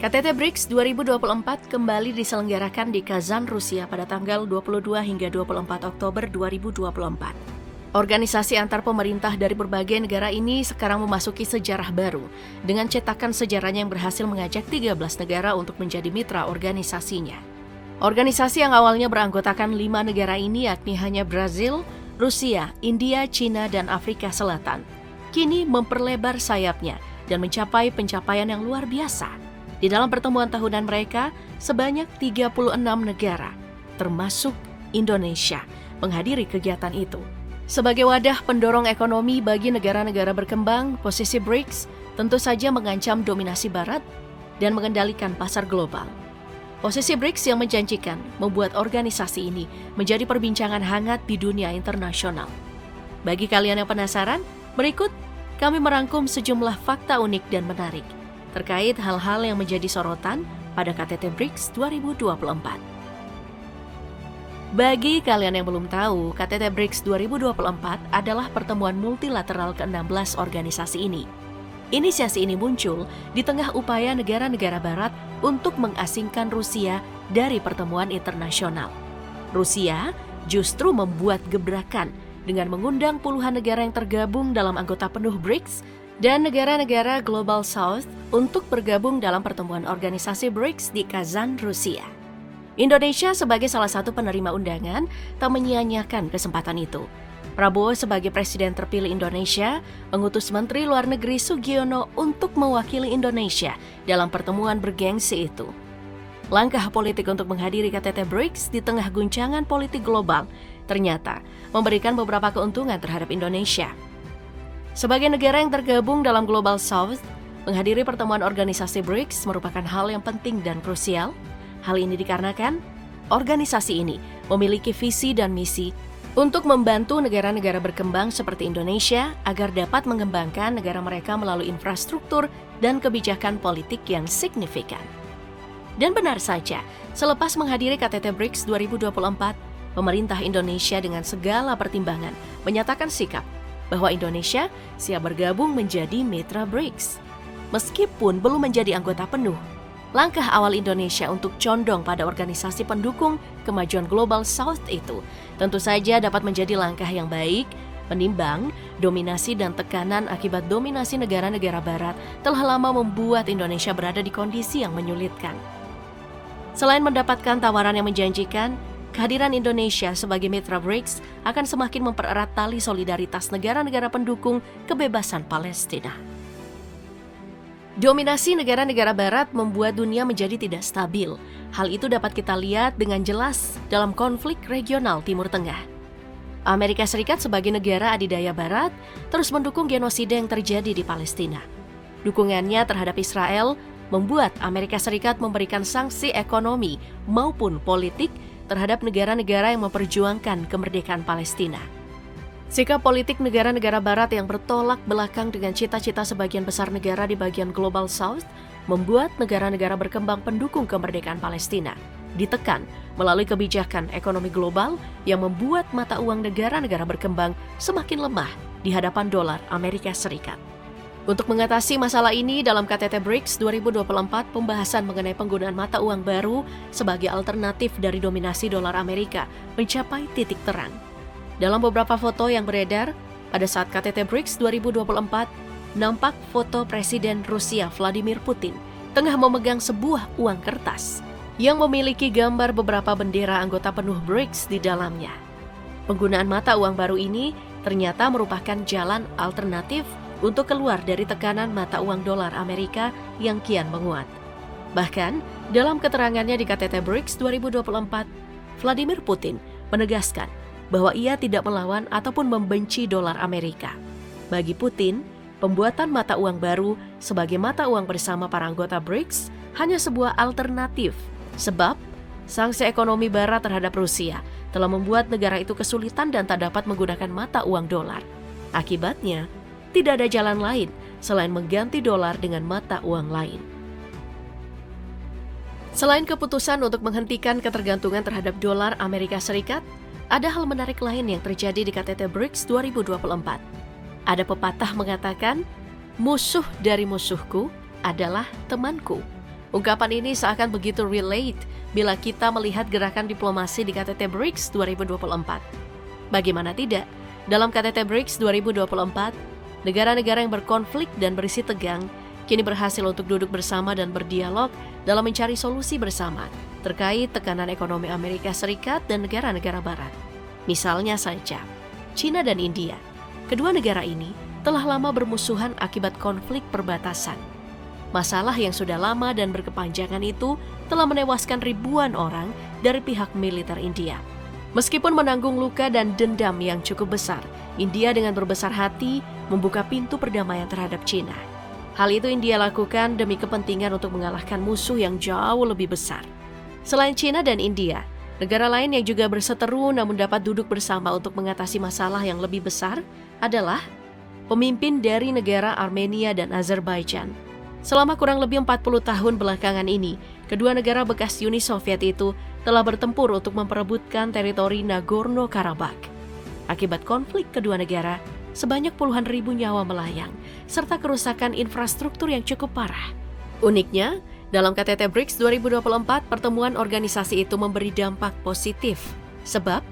KTT BRICS 2024 kembali diselenggarakan di Kazan, Rusia pada tanggal 22 hingga 24 Oktober 2024. Organisasi antar pemerintah dari berbagai negara ini sekarang memasuki sejarah baru dengan cetakan sejarahnya yang berhasil mengajak 13 negara untuk menjadi mitra organisasinya. Organisasi yang awalnya beranggotakan 5 negara ini yakni hanya Brazil, Rusia, India, China, dan Afrika Selatan, kini memperlebar sayapnya dan mencapai pencapaian yang luar biasa. Di dalam pertemuan tahunan mereka, sebanyak 36 negara, termasuk Indonesia, menghadiri kegiatan itu. Sebagai wadah pendorong ekonomi bagi negara-negara berkembang, posisi BRICS tentu saja mengancam dominasi Barat dan mengendalikan pasar global. Posisi BRICS yang menjanjikan membuat organisasi ini menjadi perbincangan hangat di dunia internasional. Bagi kalian yang penasaran, berikut kami merangkum sejumlah fakta unik dan menarik terkait hal-hal yang menjadi sorotan pada KTT BRICS 2024. Bagi kalian yang belum tahu, KTT BRICS 2024 adalah pertemuan multilateral ke-16 organisasi ini. Inisiasi ini muncul di tengah upaya negara-negara Barat untuk mengasingkan Rusia dari pertemuan internasional. Rusia justru membuat gebrakan dengan mengundang puluhan negara yang tergabung dalam anggota penuh BRICS dan negara-negara Global South untuk bergabung dalam pertemuan organisasi BRICS di Kazan, Rusia. Indonesia sebagai salah satu penerima undangan tak menyia-nyiakan kesempatan itu. Prabowo sebagai Presiden terpilih Indonesia mengutus Menteri Luar Negeri Sugiono untuk mewakili Indonesia dalam pertemuan bergengsi itu. Langkah politik untuk menghadiri KTT BRICS di tengah guncangan politik global ternyata memberikan beberapa keuntungan terhadap Indonesia. Sebagai negara yang tergabung dalam Global South, menghadiri pertemuan organisasi BRICS merupakan hal yang penting dan krusial. Hal ini dikarenakan organisasi ini memiliki visi dan misi untuk membantu negara-negara berkembang seperti Indonesia agar dapat mengembangkan negara mereka melalui infrastruktur dan kebijakan politik yang signifikan. Dan benar saja, selepas menghadiri KTT BRICS 2024, pemerintah Indonesia dengan segala pertimbangan menyatakan sikap bahwa Indonesia siap bergabung menjadi mitra BRICS. Meskipun belum menjadi anggota penuh, langkah awal Indonesia untuk condong pada organisasi pendukung kemajuan Global South itu tentu saja dapat menjadi langkah yang baik, menimbang dominasi dan tekanan akibat dominasi negara-negara Barat telah lama membuat Indonesia berada di kondisi yang menyulitkan. Selain mendapatkan tawaran yang menjanjikan, kehadiran Indonesia sebagai mitra BRICS akan semakin mempererat tali solidaritas negara-negara pendukung kebebasan Palestina. Dominasi negara-negara Barat membuat dunia menjadi tidak stabil. Hal itu dapat kita lihat dengan jelas dalam konflik regional Timur Tengah. Amerika Serikat sebagai negara adidaya Barat terus mendukung genosida yang terjadi di Palestina. Dukungannya terhadap Israel membuat Amerika Serikat memberikan sanksi ekonomi maupun politik terhadap negara-negara yang memperjuangkan kemerdekaan Palestina. Sikap politik negara-negara Barat yang bertolak belakang dengan cita-cita sebagian besar negara di bagian Global South membuat negara-negara berkembang pendukung kemerdekaan Palestina ditekan melalui kebijakan ekonomi global yang membuat mata uang negara-negara berkembang semakin lemah di hadapan dolar Amerika Serikat. Untuk mengatasi masalah ini, dalam KTT BRICS 2024, pembahasan mengenai penggunaan mata uang baru sebagai alternatif dari dominasi dolar Amerika mencapai titik terang. Dalam beberapa foto yang beredar, pada saat KTT BRICS 2024, nampak foto Presiden Rusia Vladimir Putin tengah memegang sebuah uang kertas yang memiliki gambar beberapa bendera anggota penuh BRICS di dalamnya. Penggunaan mata uang baru ini ternyata merupakan jalan alternatif untuk keluar dari tekanan mata uang dolar Amerika yang kian menguat. Bahkan, dalam keterangannya di KTT BRICS 2024, Vladimir Putin menegaskan bahwa ia tidak melawan ataupun membenci dolar Amerika. Bagi Putin, pembuatan mata uang baru sebagai mata uang bersama para anggota BRICS hanya sebuah alternatif, sebab sanksi ekonomi Barat terhadap Rusia telah membuat negara itu kesulitan dan tak dapat menggunakan mata uang dolar. Akibatnya, tidak ada jalan lain selain mengganti dolar dengan mata uang lain. Selain keputusan untuk menghentikan ketergantungan terhadap dolar Amerika Serikat, ada hal menarik lain yang terjadi di KTT BRICS 2024. Ada pepatah mengatakan, musuh dari musuhku adalah temanku. Ungkapan ini seakan begitu relate bila kita melihat gerakan diplomasi di KTT BRICS 2024. Bagaimana tidak, dalam KTT BRICS 2024, negara-negara yang berkonflik dan berisi tegang kini berhasil untuk duduk bersama dan berdialog dalam mencari solusi bersama terkait tekanan ekonomi Amerika Serikat dan negara-negara Barat. Misalnya saja, China dan India. Kedua negara ini telah lama bermusuhan akibat konflik perbatasan. Masalah yang sudah lama dan berkepanjangan itu telah menewaskan ribuan orang dari pihak militer India. Meskipun menanggung luka dan dendam yang cukup besar, India dengan berbesar hati membuka pintu perdamaian terhadap China. Hal itu India lakukan demi kepentingan untuk mengalahkan musuh yang jauh lebih besar. Selain China dan India, negara lain yang juga berseteru namun dapat duduk bersama untuk mengatasi masalah yang lebih besar adalah pemimpin dari negara Armenia dan Azerbaijan. Selama kurang lebih 40 tahun belakangan ini, kedua negara bekas Uni Soviet itu telah bertempur untuk memperebutkan teritori Nagorno-Karabakh. Akibat konflik kedua negara, sebanyak puluhan ribu nyawa melayang, serta kerusakan infrastruktur yang cukup parah. Uniknya, dalam KTT BRICS 2024, pertemuan organisasi itu memberi dampak positif. Sebab,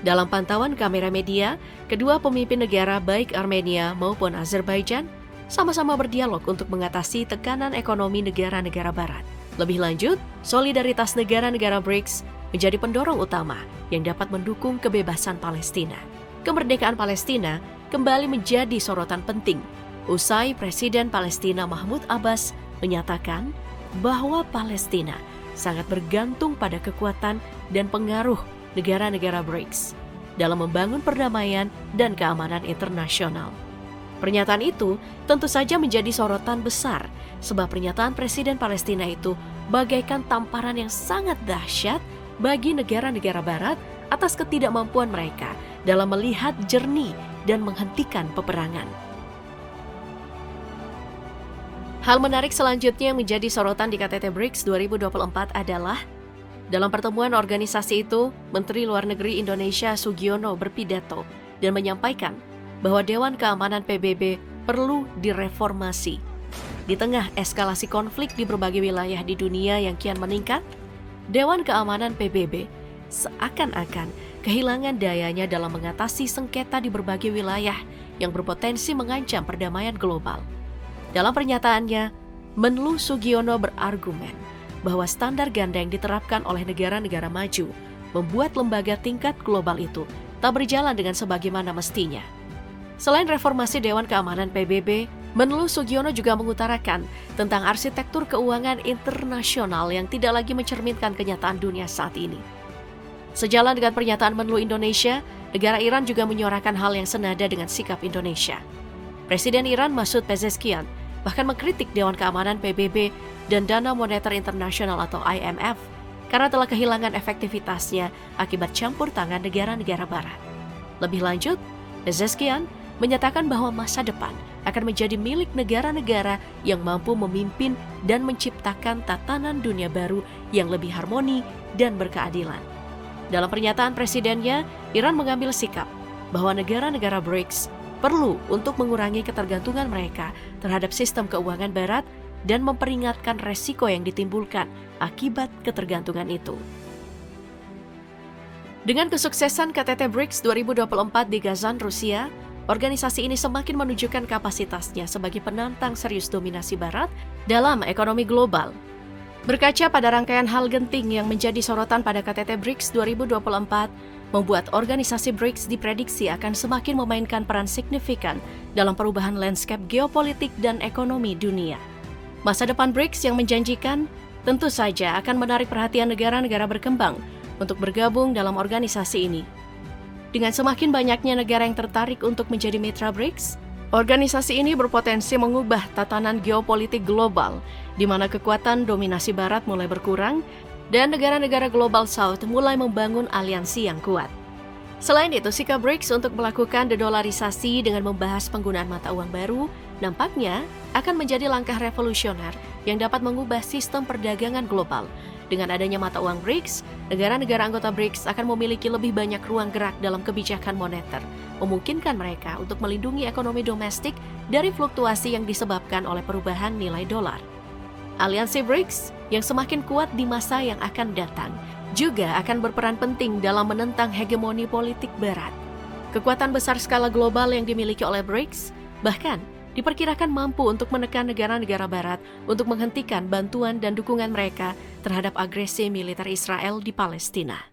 dalam pantauan kamera media, kedua pemimpin negara baik Armenia maupun Azerbaijan sama-sama berdialog untuk mengatasi tekanan ekonomi negara-negara Barat. Lebih lanjut, solidaritas negara-negara BRICS menjadi pendorong utama yang dapat mendukung kebebasan Palestina. Kemerdekaan Palestina kembali menjadi sorotan penting usai Presiden Palestina Mahmud Abbas menyatakan bahwa Palestina sangat bergantung pada kekuatan dan pengaruh negara-negara BRICS dalam membangun perdamaian dan keamanan internasional. Pernyataan itu tentu saja menjadi sorotan besar sebab pernyataan Presiden Palestina itu bagaikan tamparan yang sangat dahsyat bagi negara-negara Barat atas ketidakmampuan mereka dalam melihat jernih dan menghentikan peperangan. Hal menarik selanjutnya yang menjadi sorotan di KTT BRICS 2024 adalah dalam pertemuan organisasi itu, Menteri Luar Negeri Indonesia Sugiono berpidato dan menyampaikan bahwa Dewan Keamanan PBB perlu direformasi. Di tengah eskalasi konflik di berbagai wilayah di dunia yang kian meningkat, Dewan Keamanan PBB seakan-akan kehilangan dayanya dalam mengatasi sengketa di berbagai wilayah yang berpotensi mengancam perdamaian global. Dalam pernyataannya, Menlu Sugiono berargumen bahwa standar ganda yang diterapkan oleh negara-negara maju membuat lembaga tingkat global itu tak berjalan dengan sebagaimana mestinya. Selain reformasi Dewan Keamanan PBB, Menlu Sugiono juga mengutarakan tentang arsitektur keuangan internasional yang tidak lagi mencerminkan kenyataan dunia saat ini. Sejalan dengan pernyataan Menlu Indonesia, negara Iran juga menyuarakan hal yang senada dengan sikap Indonesia. Presiden Iran Masoud Pezeshkian bahkan mengkritik Dewan Keamanan PBB dan Dana Moneter Internasional atau IMF karena telah kehilangan efektivitasnya akibat campur tangan negara-negara Barat. Lebih lanjut, Pezeshkian menyatakan bahwa masa depan akan menjadi milik negara-negara yang mampu memimpin dan menciptakan tatanan dunia baru yang lebih harmoni dan berkeadilan. Dalam pernyataan presidennya, Iran mengambil sikap bahwa negara-negara BRICS perlu untuk mengurangi ketergantungan mereka terhadap sistem keuangan Barat dan memperingatkan resiko yang ditimbulkan akibat ketergantungan itu. Dengan kesuksesan KTT BRICS 2024 di Kazan, Rusia, organisasi ini semakin menunjukkan kapasitasnya sebagai penantang serius dominasi Barat dalam ekonomi global. Berkaca pada rangkaian hal genting yang menjadi sorotan pada KTT BRICS 2024, membuat organisasi BRICS diprediksi akan semakin memainkan peran signifikan dalam perubahan landscape geopolitik dan ekonomi dunia. Masa depan BRICS yang menjanjikan tentu saja akan menarik perhatian negara-negara berkembang untuk bergabung dalam organisasi ini. Dengan semakin banyaknya negara yang tertarik untuk menjadi mitra BRICS, organisasi ini berpotensi mengubah tatanan geopolitik global, di mana kekuatan dominasi Barat mulai berkurang dan negara-negara Global South mulai membangun aliansi yang kuat. Selain itu, sikap BRICS untuk melakukan dedolarisasi dengan membahas penggunaan mata uang baru nampaknya akan menjadi langkah revolusioner yang dapat mengubah sistem perdagangan global. Dengan adanya mata uang BRICS, negara-negara anggota BRICS akan memiliki lebih banyak ruang gerak dalam kebijakan moneter, memungkinkan mereka untuk melindungi ekonomi domestik dari fluktuasi yang disebabkan oleh perubahan nilai dolar. Aliansi BRICS yang semakin kuat di masa yang akan datang juga akan berperan penting dalam menentang hegemoni politik Barat. Kekuatan besar skala global yang dimiliki oleh BRICS bahkan diperkirakan mampu untuk menekan negara-negara Barat untuk menghentikan bantuan dan dukungan mereka terhadap agresi militer Israel di Palestina.